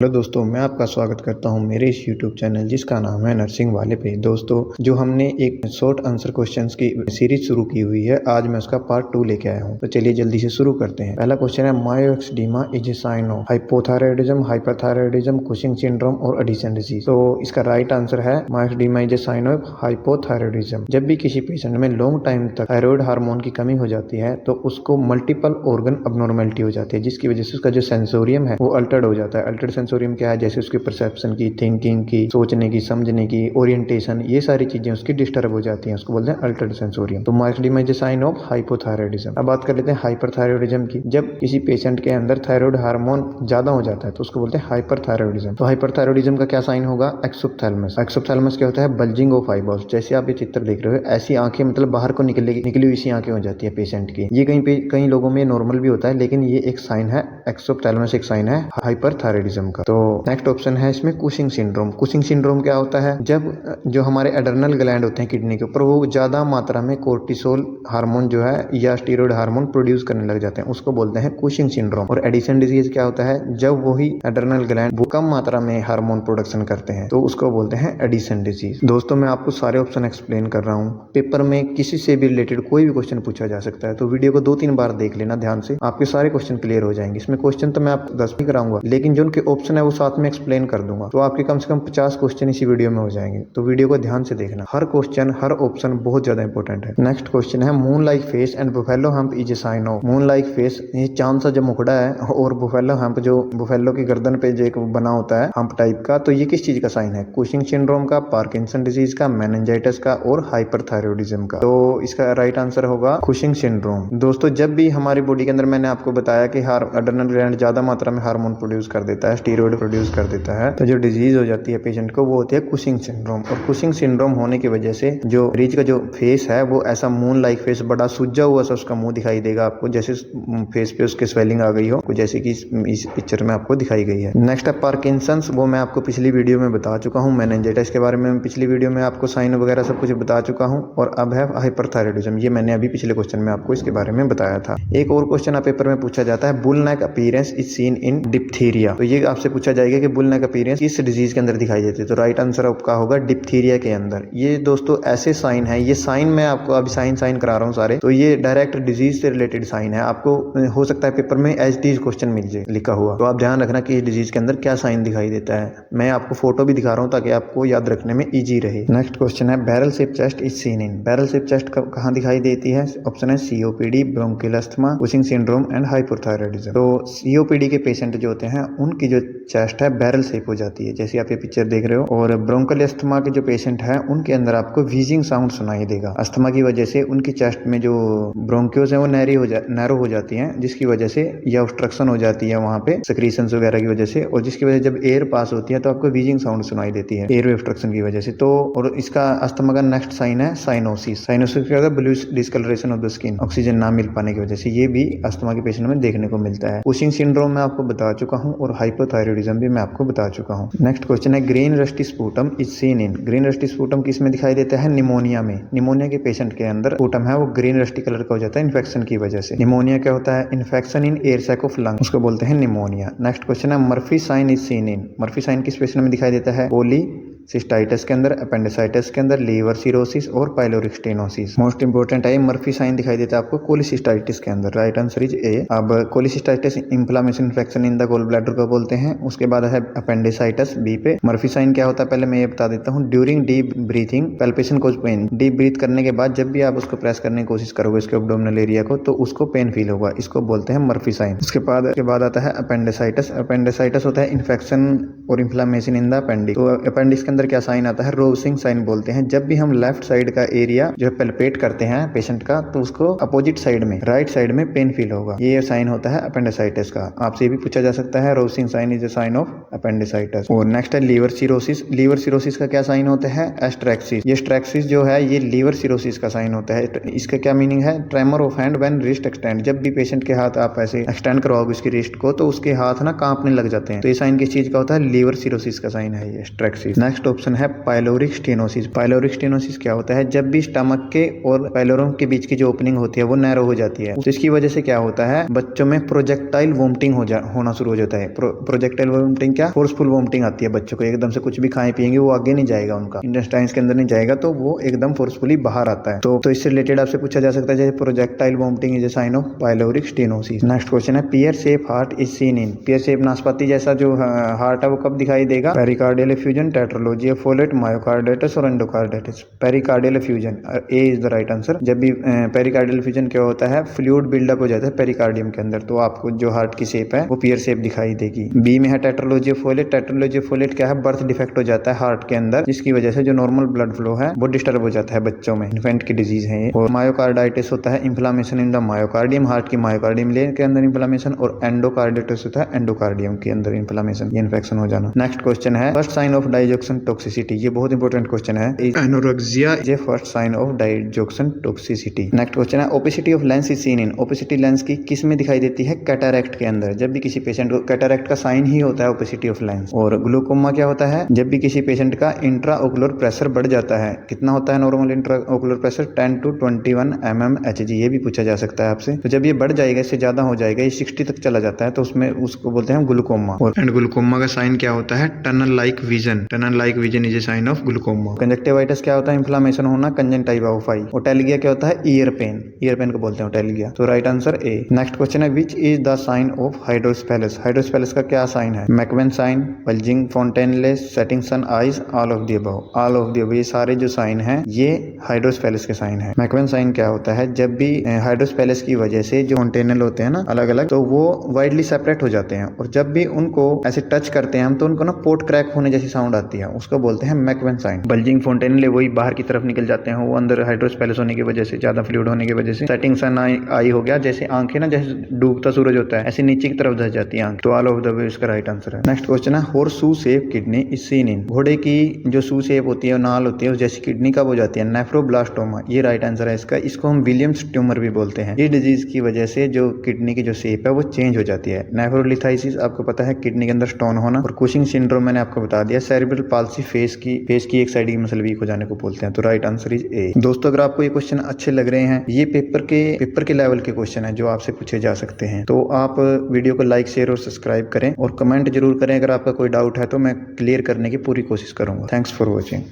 Hello दोस्तों, मैं आपका स्वागत करता हूं मेरे इस यूट्यूब चैनल जिसका नाम है नर्सिंग वाले पे। दोस्तों, जो हमने एक शॉर्ट आंसर क्वेश्चंस की सीरीज शुरू की हुई है, आज मैं उसका पार्ट 2 लेके आया हूं। तो चलिए जल्दी से शुरू करते हैं। पहला क्वेश्चन है, myxoedema is a sign of hypothyroidism, hyperthyroidism, Cushing syndrome और एडिशन डिजीज। तो इसका राइट आंसर है myxoedema is a sign of hypothyroidism. जब भी किसी पेशेंट में लॉन्ग टाइम तक थायराइड हार्मोन की कमी हो जाती है तो उसको मल्टीपल ऑर्गन अबनॉर्मेलिटी हो जाती है, जिसकी वजह से उसका जो सेंसोरियम है वो अल्टर्ड हो जाता है। अल्टर्ड सेंसोरियम क्या है? जैसे उसकी परसेप्शन की, थिंकिंग की, सोचने की, समझने की, ओरिएंटेशन, ये सारी चीजें उसकी डिस्टर्ब हो जाती हैं। उसको बोलते हैं अल्टर्ड सेंसोरियम। तो myxoedema is a sign of hypothyroidism. अब बात कर लेते हैं हाइपरथायराइडिज्म की। जब किसी पेशेंट के अंदर थायराइड हार्मोन ज्यादा हो जाता है तो उसको बोलते हैं हाइपरथायराइडिज्म। तो हाइपरथायराइडिज्म का क्या साइन होगा? एक्सोप्थैलेमस। एक्सोप्थैलेमस क्या होता है? Bulging of eyeballs. जैसे आप ये चित्र देख रहे हो, ऐसी आंखें, मतलब बाहर को निकली हुई सी आंखें हो जाती है पेशेंट की। ये कई लोगों में नॉर्मल भी होता है, लेकिन ये एक साइन है, एक्सोप्थैलेमस एक साइन है हाइपरथायराइडिज्म का। तो नेक्स्ट ऑप्शन है इसमें कुशिंग सिंड्रोम। कुशिंग सिंड्रोम क्या होता है? जब जो हमारे एडर्नल ग्लैंड होते हैं किडनी के ऊपर, वो ज्यादा मात्रा में कोर्टिसोल हार्मोन जो है या स्टीरॉयड हार्मोन प्रोड्यूस करने लग जाते हैं, उसको बोलते हैं कुशिंग सिंड्रोम। और एडिशन डिजीज क्या होता है? जब वही एडर्नल ग्लैंड वो कम मात्रा में हार्मोन प्रोडक्शन करते हैं तो उसको बोलते हैं एडिशन डिजीज। दोस्तों, मैं आपको सारे ऑप्शन एक्सप्लेन कर रहा हूँ। पेपर में किसी से भी रिलेटेड कोई भी क्वेश्चन पूछा जा सकता है, तो वीडियो को 2-3 बार देख लेना ध्यान से, आपके सारे क्वेश्चन क्लियर हो जाएंगे। इसमें क्वेश्चन तो मैं आपको 10 भी कराऊंगा, लेकिन जो उनके ऑप्शन है वो साथ में एक्सप्लेन कर दूंगा, तो आपके कम से कम 50 क्वेश्चन इसी वीडियो में हो जाएंगे। तो वीडियो को ध्यान से देखना, हर क्वेश्चन, हर ऑप्शन बहुत ज्यादा इंपॉर्टेंट है। नेक्स्ट क्वेश्चन है, moon like face and buffalo hump is a sign of. Moon like face, ये चांद सा जो मुखड़ा है, और बुफेलो हम्प, जो बुफेलो की गर्दन पे जो एक बना होता है हम्प टाइप का, तो ये किस चीज का साइन है? कुशिंग सिंड्रोम का, पार्किंसन डिजीज का, मेनिंजाइटिस का और हाइपरथायराइडिज्म का। तो इसका राइट आंसर होगा कुशिंग सिंड्रोम। दोस्तों, जब भी हमारी बॉडी के अंदर, मैंने आपको बताया कि एड्रेनल ग्लैंड ज्यादा मात्रा में हार्मोन प्रोड्यूस कर देता है, स्टीरॉयड प्रोड्यूस कर देता है, तो जो डिजीज हो जाती है पेशेंट को वो होती है कुशिंग सिंड्रोम। और कुशिंग सिंड्रोम होने की वजह से जो मरीज का जो फेस है वो ऐसा मून लाइक फेस, बड़ा सूजा हुआ सा उसका मुंह दिखाई देगा आपको, जैसे फेस पे उसके स्वेलिंग आ गई हो, जैसे कि इस पिक्चर में आपको दिखाई गई है। नेक्स्ट है पार्किंसंस। वो मैं आपको पिछली वीडियो में बता चुका हूँ। मेनिंजाइटिस के बारे में पिछली वीडियो में आपको साइन वगैरह सब कुछ बता चुका हूँ। और अब है हाइपरथायराइडिज्म, ये मैंने अभी पिछले क्वेश्चन में आपको इसके बारे में बताया था। एक और क्वेश्चन आप पेपर में पूछा जाता है, bull neck appearance is seen in diphtheria. तो ये आपसे पूछा जाएगा कि बुल नेक अपीयरेंस किस डिजीज के अंदर दिखाई देती है? तो राइट आंसर आपका होगा डिप्थीरिया के अंदर। ये दोस्तों ऐसे साइन है, ये साइन मैं आपको अभी साइन करा रहा हूँ सारे, तो ये डायरेक्ट डिजीज से रिलेटेड साइन है। आपको हो सकता है पेपर में एचडीज क्वेश्चन मिल जाए लिखा हुआ, तो आप ध्यान रखना कि इस डिजीज के अंदर क्या साइन दिखाई देता है। मैं आपको फोटो भी दिखा रहा हूँ ताकि आपको याद रखने में इजी रहे। नेक्स्ट क्वेश्चन है, barrel shape chest is seen in. Barrel shape chest कहाँ दिखाई देती है? ऑप्शन है COPD, bronchial asthma, Cushing syndrome and hypothyroidism. तो सीओपीडी के पेशेंट जो होते हैं उनकी जो चेस्ट है बैरल शेप हो जाती है, जैसे आप ये पिक्चर देख रहे हो। और ब्रोंकियल अस्थमा के जो पेशेंट है उनके अंदर आपको व्हीजिंग साउंड सुनाई देगा। अस्थमा की वजह से उनकी चेस्ट में जो ब्रोंकियोज है वो नैरो हो जाती हैं, जिसकी वजह से या ऑब्स्ट्रक्शन हो जाती है वहां पे सेक्रीशंस वगैरह की वजह से, और जिसकी वजह से जब एयर पास होती है तो आपको व्हीजिंग साउंड सुनाई देती है एयर ऑब्स्ट्रक्शन की वजह से। तो और इसका अस्थमा का नेक्स्ट साइन है साइनोसिस। साइनोसिस क्या होता है? Blue discolouration of the skin, oxygen ना मिल पाने की वजह से। ये भी अस्थमा के पेशेंट में देखने को मिलता है। कुशिंग सिंड्रोम मैं आपको बता चुका हूँ और हाइपोथायराइडिज्म भी मैं आपको बता चुका हूँ। नेक्स्ट क्वेश्चन है, green rusty sputum is seen in. Green rusty sputum किस में दिखाई देता है? निमोनिया में। निमोनिया के पेशेंट के अंदर स्पूटम है वो ग्रीन रस्टी कलर का हो जाता है इन्फेक्शन की वजह से। निमोनिया क्या होता है? Infection in air sac of lung, उसको बोलते हैं निमोनिया। नेक्स्ट क्वेश्चन है, Murphy sign is seen in. Murphy sign किस पेशेंट में दिखाई देता है? सिस्टाइटिस के अंदर, अपेंडिसाइटिस के अंदर, लीवर सिरोसिस और पाइलोरिक स्टेनोसिस। मोस्ट इंपोर्टेंट है, मर्फी साइन दिखाई देता है आपको कोलिसिस्टाइटिस के अंदर। Right answer is A. अब cholecystitis inflammation infection in the gall bladder को बोलते हैं। उसके बाद है अपेंडिसाइटिस बी पे। मर्फी साइन क्या होता है पहले मैं ये बता देता हूँ। During deep breathing palpation causes pain. Deep breath करने के बाद जब भी आप उसको प्रेस करने की कोशिश करोगे इसके एब्डोमिनल एरिया को, तो उसको पेन फील होगा, इसको बोलते हैं मर्फी साइन। उसके बाद आता है अपेंडिसाइटिस। अपेंडिसाइटिस होता है इन्फेक्शन और इन्फ्लेमेशन इन द अपेंडिक्स। तो अपेंडिक्स के अंदर क्या साइन आता है? रोसिंग साइन बोलते हैं। जब भी हम लेफ्ट साइड का एरिया जो पेल्पेट करते हैं पेशेंट का, तो उसको अपोजिट साइड में, राइट साइड में पेन फील होगा। ये साइन होता है अपेंडिसाइटिस का। आपसे ये भी पूछा जा सकता है, Rovsing sign is a sign of appendicitis. और नेक्स्ट है लीवर सिरोसिस। लीवर सिरोसिस का क्या साइन होता है? एस्ट्रैक्सिस। ये एस्ट्रैक्सिस जो है ये लीवर सिरोसिस का साइन होता है। इसका क्या मीनिंग है? Tremor of hand when wrist extend. जब भी पेशेंट के हाथ आप ऐसे एक्सटेंड करवाओगे उसकी रिस्ट को, तो उसके हाथ ना कांपने लग जाते हैं। तो ये साइन किस चीज का होता है? लीवर सिरोसिस का साइन है ये एस्ट्रैक्सिस। नेक्स्ट ऑप्शन है पाइलोरिक स्टेनोसिस। पाइलोरिक स्टेनोसिस क्या होता है? जब भी स्टमक के और पाइलोरम के बीच की जो ओपनिंग होती है वो नैरो हो जाती है, तो इसकी वजह से क्या होता है? बच्चों में प्रोजेक्टाइल वोमिटिंग होना शुरू हो जाता है। प्रोजेक्टाइल वोमिटिंग क्या फोर्सफुल वोमिटिंग आती है बच्चों को, एकदम से कुछ भी खाए पिएंगे वो आगे नहीं जाएगा, उनका इंटेस्टाइन्स के अंदर नहीं जाएगा, तो वो एकदम फोर्सफुली बाहर आता है। तो इससे रिलेटेड आपसे पूछा जा सकता है जैसे projectile vomiting is a sign of pyloric stenosis. Next question है pear shape heart is seen in, pear shape नाशपाती जैसा जो हार्ट है वो कब दिखाई देगा? Pericardial effusion, tetralogy of Fallot, myocarditis और endocarditis. Pericardial effusion, A is the right answer. जब भी पेरिकार्डियल एफ्यूजन क्या होता है, फ्लूइड बिल्डअप हो जाता है पेरिकार्डियम के अंदर, तो आपको जो हार्ट की शेप है वो पियर शेप दिखाई देगी। बी में है tetralogy of folate, tetralogy of folate क्या है, बर्थ डिफेक्ट हो जाता है हार्ट के अंदर, जिसकी वजह से जो नॉर्मल ब्लड फ्लो है वो डिस्टर्ब हो जाता है बच्चों में, इन्फेंट की डिजीज है ये। और मायोकार्डाइटिस होता है inflammation in the myocardium, heart की मायोकार्डियम लेयर के अंदर इन्फ्लामेशन, और एंडोकार्डाइटिस होता है एंडोकार्डियम के अंदर इन्फ्लामेशन, ये इन्फेक्शन हो जाना। नेक्स्ट क्वेश्चन है first sign of digoxin toxicity, ये बहुत इंपॉर्टेंट क्वेश्चन है। Anorexia is a first sign of digoxin toxicity. Next question है opacity of lens is seen in, opacity lens की किस में दिखाई देती है? कैटरैक्ट के अंदर। जब भी किसी पेशेंट को कैटरैक्ट का साइन ही होता है ओपेसिटी ऑफ लेंस। और ग्लूकोमा क्या होता है? जब भी किसी पेशेंट का इंट्रा ओकुलर प्रेशर बढ़ जाता है, कितना होता है normal intra ocular pressure? 10 to 21 mmHg, ये भी पूछा जा सकता है आपसे। तो जब ये बढ़ जाएगा, इससे ज्यादा हो जाएगा, ये 60 तक चला जाता है, तो उसमें उसको बोलते हैं ग्लूकोमा। और एंड ग्लूकोमा का साइन क्या होता है? Tunnel like vision, tunnel like vision is a sign of glaucoma. Conjunctivitis क्या होता है? इन्फ्लेमेशन होना, कंजंक्टिवा ऑफ आई। ओटेल्गिया क्या होता है? ईयर पेन, ईयर पेन को बोलते हैं ओटेल्गिया। तो right answer A. Next question है which is the sign of hydrocephalus, hydrocephalus का क्या साइन है? Macewen sign, bulging fontanelles, setting sun eyes, all of the above, all of the above, ये सारे जो साइन है ये हाइड्रोस्पेलस के साइन है। मैकवेन साइन क्या होता है? जब भी हाइड्रोस्पेलस की वजह से जो फोंटेनल होते हैं ना अलग अलग, तो वो वाइडली सेपरेट हो जाते हैं, और जब भी उनको ऐसे टच करते हैं हम, तो उनको ना पोर्ट क्रैक होने जैसी साउंड आती है, उसको बोलते हैं मैकवेन साइन। बल्जिंग फोंटेनल वही बाहर की तरफ निकल जाते हैं, वो अंदर हाइड्रोस्पेलस होने की वजह से, ज्यादा फ्लूइड होने की वजह से। सेटिंग सन आई हो गया, जैसे आंखें ना जैसे डूबता सूरज होता है ऐसे नीचे की तरफ धस जाती है आंख, तो ऑल ऑफ द वे इसका राइट आंसर है। नेक्स्ट क्वेश्चन है horse shoe shape kidney is seen इन, घोड़े की जो शू शेप होती है, नाल होती है, उस जैसी किडनी कब हो जाती है? नेफ्रोब्लास्टोमा, ये राइट आंसर है इसका। इसको हम विलियम्स ट्यूमर भी बोलते हैं। ये डिजीज की वजह से जो किडनी की जो शेप है वो चेंज हो जाती है। नेफ्रोलिथाइसिस आपको पता है किडनी के अंदर स्टोन होना, और कुशिंग सिंड्रोम मैंने आपको बता दिया। सेरेब्रल पाल्सी फेस की एक साइड की मसल वीक हो जाने को बोलते हैं, तो राइट आंसर इज ए। दोस्तों अगर आपको ये क्वेश्चन अच्छे लग रहे हैं, ये पेपर के लेवल के क्वेश्चन है जो आपसे पूछे जा सकते हैं, तो आप वीडियो को लाइक शेयर और सब्सक्राइब करें, और कमेंट जरूर करें। अगर आपका कोई डाउट है तो मैं क्लियर करने की पूरी कोशिश करूंगा। Thanks for watching.